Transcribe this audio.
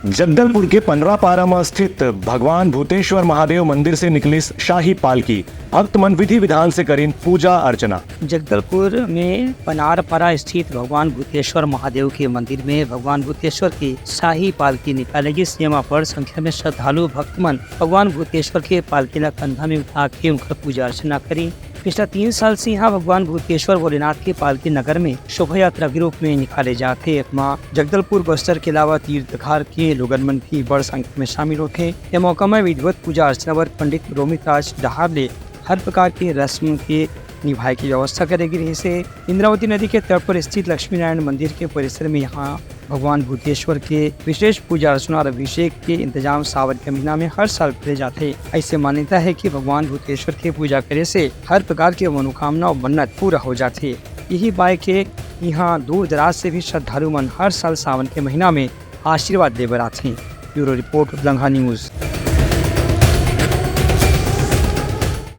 जगदलपुर के पंद्रापारा में स्थित भगवान भूतेश्वर महादेव मंदिर से निकली शाही पालकी। भक्त मन विधि विधान से करीन पूजा अर्चना। जगदलपुर में पनारपारा स्थित भगवान भूतेश्वर महादेव के मंदिर में भगवान भूतेश्वर की शाही पालकी निकालेगी। सीमा पर संख्या में श्रद्धालु भक्तमन भगवान भूतेश्वर के पालकी ला कंधा में उठा के उनका पूजा अर्चना करी। पिछला 3 साल से यहाँ भगवान भूतेश्वर भोलेनाथ के पालकी नगर में शोभा यात्रा के रूप में निकाले जाते। माँ जगदलपुर बस्तर के अलावा तीर्थघार के लोगन मन भी बड़ संख्या में शामिल होते। यह मौका में विधिवत पूजा अर्चना वर पंडित रोमित राज डहार ने हर प्रकार के रस्म के निभाए की व्यवस्था करेगी। रही से इंद्रावती नदी के तट पर स्थित लक्ष्मी नारायण मंदिर के परिसर में यहाँ भगवान भूतेश्वर के विशेष पूजा अर्चना और अभिषेक के इंतजाम सावन के महीना में हर साल करे जाते। ऐसे मान्यता है कि भगवान भूतेश्वर के पूजा करे से हर प्रकार के मनोकामना और मन्नत पूरा हो जाते। यही बात के यहाँ दूर दराज से भी श्रद्धालु मन हर साल सावन के महीना में आशीर्वाद देवर आते। Bureau report Langha news.